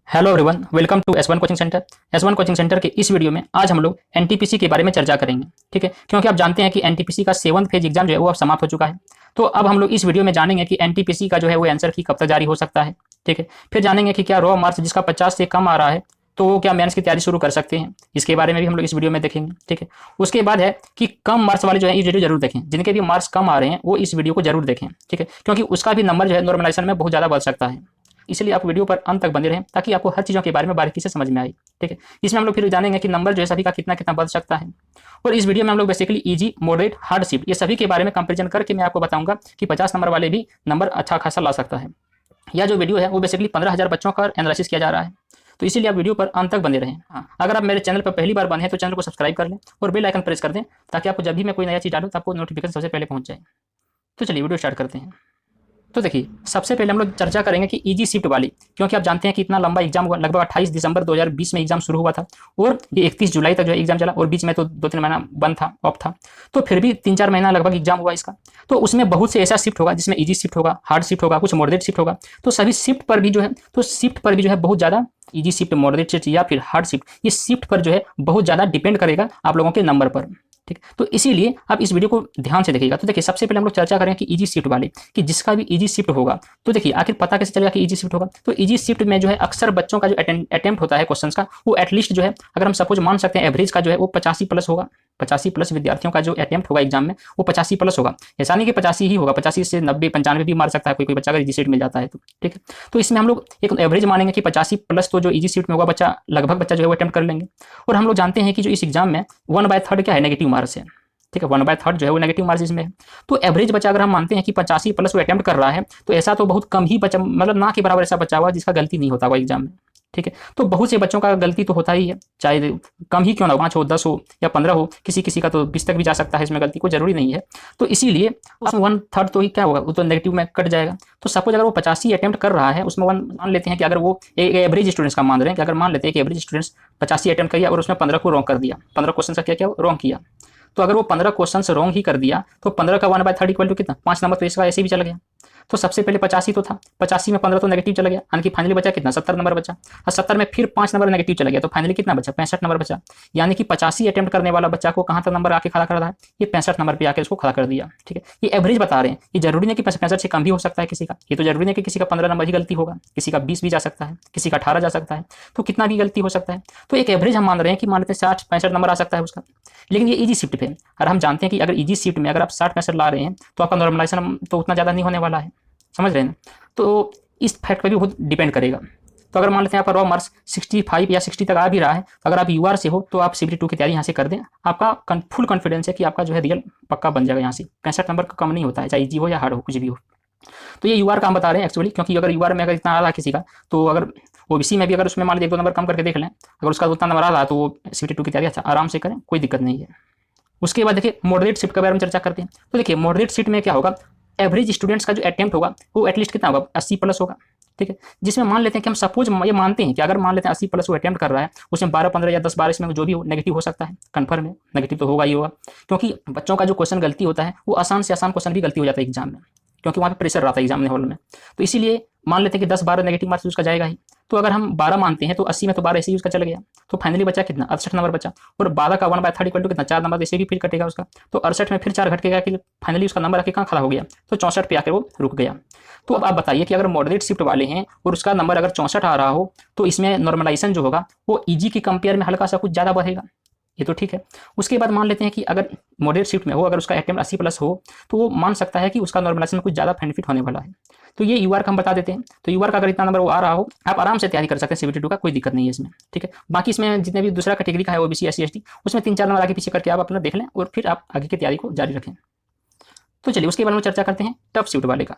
Hello everyone, welcome to S one coaching centre. S one coaching centre के इस video में आज हम लोग एनटीपीसी के बारे में चर्चा करेंगे। ठीक है, क्योंकि आप जानते हैं कि एनटीपीसी का 7th फेज एग्जाम जो है वो अब समाप्त हो चुका है। तो अब हम लोग इस वीडियो में जानेंगे कि एनटीपीसी का जो है वो आंसर की कब तक जारी हो सकता है। ठीक है, फिर जानेंगे कि क्या रॉ मार्क्स जिसका 50 से कम आ रहा है तो वो क्या मेंस की तैयारी शुरू कर सकते हैं, इसके बारे में भी हम लोग इस वीडियो में देखेंगे। ठीक है, उसके बाद है कि कम मार्क्स वाले जो है ये वीडियो जरूर देखें, जिनके भी मार्क्स कम आ रहे हैं वो इस वीडियो को जरूर देखें। ठीक है, क्योंकि उसका भी नंबर जो है नॉर्मलाइजेशन में बहुत ज़्यादा बढ़ सकता है। इसलिए आप वीडियो पर अंत तक बने रहें ताकि आपको हर चीज़ों के बारे में बारीकी से समझ में आए। ठीक है, इसमें हम लोग फिर जानेंगे कि नंबर जो है सभी का कितना कितना बढ़ सकता है। और इस वीडियो में हम लोग basically easy, moderate, hard shift ये सभी के बारे में कंपेरिजन करके मैं आपको बताऊंगा कि 50 नंबर वाले भी नंबर अच्छा खासा ला सकता है। यह जो वीडियो है वो बेसिकली 15,000 बच्चों का एनालिसिस किया जा रहा है, तो इसीलिए आप वीडियो पर अंत तक बने रहें। हाँ, अगर आप मेरे चैनल पर पहली बार बने हैं तो चैनल को सब्सक्राइब कर लें और बेल आइकन प्रेस कर दें ताकि आपको जब भी मैं कोई नया चीज़ डालूँ तो आपको नोटिफिकेशन सबसे पहले पहुंच जाए। तो चलिए वीडियो स्टार्ट करते हैं। तो देखिए, सबसे पहले हम लोग चर्चा करेंगे कि इजी शिफ्ट वाली, क्योंकि आप जानते हैं कि इतना लंबा एग्जाम हुआ, लगभग 28 दिसंबर 2020 में एग्जाम शुरू हुआ था और ये 31 जुलाई तक जो है एग्जाम चला और बीच में तो 2-3 महीना बंद था, ऑफ था। तो फिर भी 3-4 महीना लगभग एग्जाम हुआ इसका। तो उसमें बहुत से ऐसा शिफ्ट होगा जिसमें इजी शिफ्ट होगा, हार्ड शिफ्ट होगा, कुछ मॉडरेट शिफ्ट होगा। तो सभी शिफ्ट पर भी जो है बहुत ज़्यादा इजी शिफ्ट, मॉडरेट शिफ्ट या फिर हार्ड शिफ्ट, ये शिफ्ट पर जो है बहुत ज़्यादा डिपेंड करेगा आप लोगों के नंबर पर। ठीक, तो इसीलिए आप इस वीडियो को ध्यान से देखिएगा। तो देखिए, सबसे पहले हम लोग चर्चा करें कि इजी शिफ्ट वाले, कि जिसका भी इजी शिफ्ट होगा तो देखिए आखिर पता कैसे चलेगा कि इजी शिफ्ट होगा। तो इजी शिफ्ट में जो है अक्सर बच्चों का जो अटेम्प्ट होता है क्वेश्चंस का, वो एटलीस्ट जो है अगर हम सपोज मान सकते हैं एवरेज का जो है वो 85 प्लस होगा। 85 प्लस विद्यार्थियों का जो अटेम्प्ट होगा एग्जाम में वो 85 प्लस होगा। ऐसा नहीं कि 85 ही होगा, 85 से 90, 95 भी मार सकता है कोई बच्चा अगर इजी शिफ्ट मिल जाता है तो। ठीक है, तो इसमें हम लोग एक एवरेज मानेंगे कि 85 प्लस तो जो इजी शिफ्ट में होगा बच्चा, लगभग बच्चा जो है वो अटेम्प्ट कर लेंगे। और हम लोग जानते हैं कि जो इस एग्जाम में 1/3 क्या है, नेगेटिव मार्क्स है। ठीक है, 1/3 जो है वो नेगेटिव मार्क्स में है। तो एवरेज बच्चा अगर हम मानते हैं कि 85 प्लस वो अटेम्प्ट कर रहा है तो ऐसा तो बहुत कम ही बच्चा, मतलब ना के बराबर ऐसा बच्चा हुआ जिसका गलती नहीं होता हुआ एग्जाम में। ठीक है, तो बहुत से बच्चों का गलती तो होता ही है, चाहे कम ही क्यों ना हो, 5 हो, 10 हो या 15 हो, किसी किसी का तो 20 तक भी जा सकता है, इसमें गलती कोई जरूरी नहीं है। तो इसीलिए उसमें 1/3 तो ही क्या होगा, वो तो नेगेटिव में कट जाएगा। तो सपोज अगर वो 85 अटेम्प्ट कर रहा है, उसमें मान लेते हैं कि अगर वो एवरेज स्टूडेंट्स का मान रहे हैं कि अगर मान लेते हैं कि एवरेज स्टूडेंट्स 85 अटेम्प्ट किया और उसमें 15 को रॉन्ग कर दिया, 15 क्वेश्चन का क्या क्या रॉन्ग किया, तो अगर वो 15 क्वेश्चन रॉन्ग ही कर दिया तो 15 का 1/3 इक्वल टू कितना, 5 नंबर, तो इसका ऐसे भी चला गया। तो सबसे पहले 85 तो था, 85 में 15 तो नेगेटिव चला गया, यानी कि फाइनली बचा कितना, 70 नंबर बचा। और 70 में फिर 5 नंबर नेगेटिव चला गया तो फाइनली कितना बचा, 65 नंबर बचा। यानी कि 85 अटेम्प्ट करने वाला बच्चा को कहाँ तक नंबर आके खड़ा कर रहा है, ये 65 नंबर पे आके उसको खड़ा कर दिया। ठीक है, ये एवरेज बता रहे हैं, ये जरूरी नहीं कि 65 से कम भी हो सकता है किसी का, ये तो जरूरी नहीं कि किसी का 15 नंबर ही गलती होगा, किसी का 20 भी जा सकता है, किसी का 18 जा सकता है, तो कितना भी गलती हो सकता है। तो एक एवरेज हम मान रहे हैं कि मान लेते हैं 60-65 नंबर आ सकता है उसका। लेकिन ये इजी शिफ्ट पे, और हम जानते हैं कि अगर इजी शिफ्ट में अगर आप 60-65 ला रहे हैं तो आपका नॉर्मलाइजेशन तो उतना ज़्यादा नहीं होने वाला है, समझ रहे हैं ना। तो इस फैक्ट पर भी बहुत डिपेंड करेगा। तो अगर मान लेते हैं आपका रॉ मार्क्स 65 या 60 तक आ भी रहा है तो अगर आप यूआर से हो तो आप CBT2 की तैयारी यहाँ से कर दें, आपका फुल कॉन्फिडेंस है कि आपका जो है रियल पक्का बन जाएगा। यहाँ से 65 नंबर का कम नहीं होता है, चाहे इजी हो या हार्ड हो, कुछ भी हो। तो ये यूआर का हम बता रहे हैं एक्चुअली, क्योंकि अगर यूआर में अगर इतना आ रहा है किसी का, तो अगर ओबीसी में भी अगर उसमें मान लीजिए 1-2 नंबर कम करके देख लें, अगर उसका उतना नंबर आ रहा है तो वो CBT2 की तैयारी अच्छा आराम से करें, कोई दिक्कत नहीं है। उसके बाद देखिए मॉडरेट शिफ्ट के बारे में चर्चा करते हैं। तो देखिए मॉडरेट शिफ्ट में क्या होगा, एवरेज स्टूडेंट्स का जो अटेम्प्ट होगा वो एटलीस्ट कितना होगा, 80 प्लस होगा। ठीक है, जिसमें मान लेते हैं कि हम सपोज ये मानते हैं कि अगर मान लेते हैं 80 प्लस वो अटेम्प्ट कर रहा है, उसमें 12-15 या 10-12 इसमें जो भी हो नेगेटिव हो सकता है, कन्फर्म है नेगेटिव तो होगा ही होगा। क्योंकि बच्चों का जो क्वेश्चन गलती होता है वो आसान से आसान क्वेश्चन भी गलती हो जाता है एग्जाम में, क्योंकि वहाँ पे प्रेशर रहता है एग्जाम हॉल में। तो इसीलिए मान लेते हैं कि 10-12 नेगेटिव मार्क्स उसका जाएगा ही। तो अगर हम 12 मानते हैं तो 80 में तो 12 ऐसे ही उसका चला गया, तो फाइनली बचा कितना, 68 नंबर बचा। और 12 का 1/3 इक्वल टू कितना, 4 नंबर ऐसे भी फिर कटेगा उसका, तो 68 में फिर 4 घटेगा कि फाइनली उसका नंबर आके कहाँ खड़ा हो गया, तो 64 पे आकर वो रुक गया। तो अब आप बताइए कि अगर मॉडरेट शिफ्ट वाले हैं और उसका नंबर अगर 64 आ रहा हो तो इसमें नॉर्मलाइजेशन जो होगा वो ईजी की कंपेयर में हल्का सा कुछ ज़्यादा बढ़ेगा, ये तो ठीक है। उसके बाद मान लेते हैं कि अगर मॉडरेट शिफ्ट में हो, अगर उसका अटेम्प्ट 80 प्लस हो तो वो मान सकता है कि उसका नॉर्मलाइजेशन में कुछ ज़्यादा बेनिफिट होने वाला है। तो ये यूआर का हम बता देते हैं। तो यूआर का अगर इतना नंबर वो आ रहा हो, आप आराम से तैयारी कर सकते हैं CBT2 का, कोई दिक्कत नहीं है इसमें। ठीक है, बाकी इसमें जितने भी दूसरा कैटेगरी का है OBC SC ST, उसमें 3-4 नंबर आगे पीछे करके आप अपना देख लें और फिर आप आगे की तैयारी को जारी रखें। तो चलिए उसके बारे में चर्चा करते हैं टफ शिफ्ट वाले का।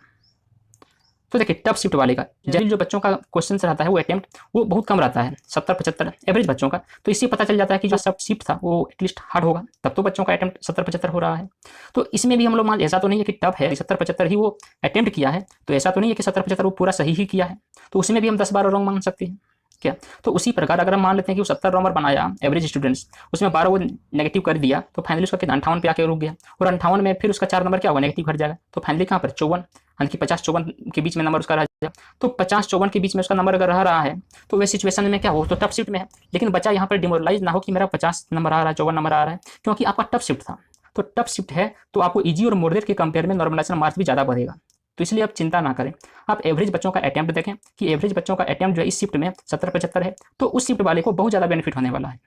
तो देखिए टफ शिफ्ट वाले का जनरली जो बच्चों का क्वेश्चन रहता है वो अटेम्प्ट वो बहुत कम रहता है, 70-75 एवरेज बच्चों का। तो इससे पता चल जाता है कि जो सब शिफ्ट था वो एटलीस्ट हार्ड होगा, तब तो बच्चों का अटेम्प्ट 70-75 हो रहा है। तो इसमें भी हम लोग मान, ऐसा तो नहीं है कि टफ है 70-75 ही वो अटेम्प्ट किया है, तो ऐसा तो नहीं है कि 70-75 वो पूरा सही ही किया है, तो उसमें भी हम 10-12 रॉन्ग मान सकते हैं। क्या? तो उसी प्रकार अगर हम मान लेते हैं कि वो 70 नंबर बनाया एवरेज स्टूडेंट्स, उसमें 12 वो नेगेटिव कर दिया, तो फाइनली उसका कितना 58 पे आके रुक गया, और 58 में फिर उसका 4 नंबर क्या होगा नेगेटिव घट जाएगा, तो फाइनली कहाँ पर 54, यानी कि 50-54 के बीच में नंबर उसका रह जाएगा। तो 50-54 के बीच में उसका नंबर अगर रह रहा है तो वह सिचुएशन में क्या हो, तो टफ शिफ्ट में है। लेकिन बच्चा यहाँ पर डिमोरलाइज ना हो कि मेरा 50 नंबर आ रहा है, 54 नंबर आ रहा है, क्योंकि आपका टफ शिफ्ट था। तो टफ शिफ्ट है तो आपको ईजी और मॉडरेट के कंपेयर में नॉर्मलाइजेशन मार्क्स भी ज़्यादा बढ़ेगा। तो इसलिए आप चिंता ना करें, आप एवरेज बच्चों का अटेम्प्ट देखें कि एवरेज बच्चों का अटेम्प्ट जो है इस शिफ्ट में 70-75 है, तो उस शिफ्ट वाले को बहुत ज़्यादा बेनिफिट होने वाला है।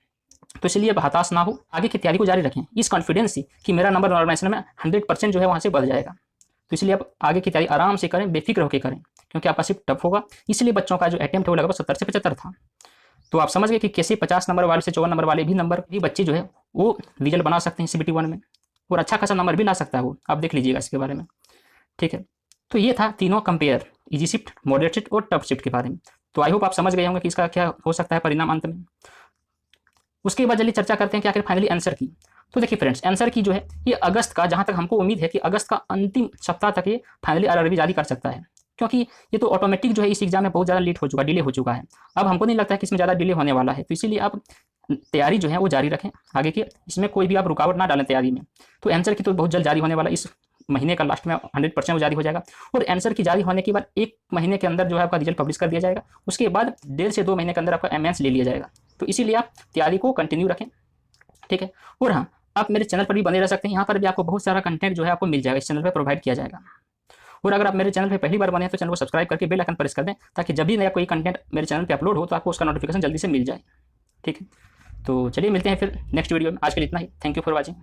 तो इसलिए अब हताश ना हो, आगे की तैयारी को जारी रखें इस कॉन्फिडेंस से कि मेरा नंबर नॉर्मलाइजेशन में 100% जो है वहाँ से बढ़ जाएगा। तो इसलिए आप आगे की तैयारी आराम से करें, बेफिक्र होकर करें, क्योंकि आपका शिफ्ट टफ होगा। इसलिए बच्चों का जो अटेम्प्ट है वो लगभग 70 से 75 था। तो आप समझ गए कि कैसे 50 नंबर वाले से 54 नंबर वाले भी बच्चे जो है वो रिजल्ट बना सकते हैं CBT 1 में, और अच्छा खासा नंबर भी ला सकता है वो, आप देख लीजिएगा इसके बारे में। ठीक है, तो ये था तीनों compare, easy shift, moderate shift और टफ शिफ्ट के बारे में। तो आई होप आप समझ गए होंगे कि इसका क्या हो सकता है परिणाम अंत में। उसके बाद जल्दी चर्चा करते हैं कि आखिर फाइनली आंसर की। तो देखिए फ्रेंड्स, आंसर की जो है ये अगस्त का, जहाँ तक हमको उम्मीद है कि अगस्त का अंतिम सप्ताह तक ये फाइनली RRB जारी कर सकता है, क्योंकि ये तो ऑटोमेटिक जो है इस एग्जाम में बहुत ज़्यादा लेट हो चुका, डिले हो चुका है। अब हमको नहीं लगता है कि इसमें ज़्यादा डिले होने वाला है, तो इसीलिए आप तैयारी जो है वो जारी रखें आगे की, इसमें कोई भी आप रुकावट ना डालें तैयारी में। तो आंसर की तो बहुत जल्द जारी होने वाला, इस महीने का लास्ट में 100% वो जारी हो जाएगा, और आंसर की जारी होने के बाद 1 महीने के अंदर जो है आपका रिजल्ट पब्लिश कर दिया जाएगा। उसके बाद 1.5 से 2 महीने के अंदर आपका एमएन्स ले लिया जाएगा। तो इसीलिए आप तैयारी को कंटिन्यू रखें, ठीक है। और हाँ, आप मेरे चैनल पर भी बने रह सकते हैं, यहाँ पर भी आपको बहुत सारा कंटेंट जो है आपको मिल जाएगा, इस चैनल पर प्रोवाइड किया जाएगा। और अगर आप मेरे चैनल पे पहली बार बने हैं तो चैनल को सब्सक्राइब करके बेल आइकन प्रेस कर दें, ताकि जब भी नया कोई कंटेंट मेरे चैनल पे अपलोड हो तो आपको उसका नोटिफिकेशन जल्दी से मिल जाए, ठीक है। तो चलिए मिलते हैं फिर नेक्स्ट वीडियो में, आज के लिए इतना ही। Thank you for watching.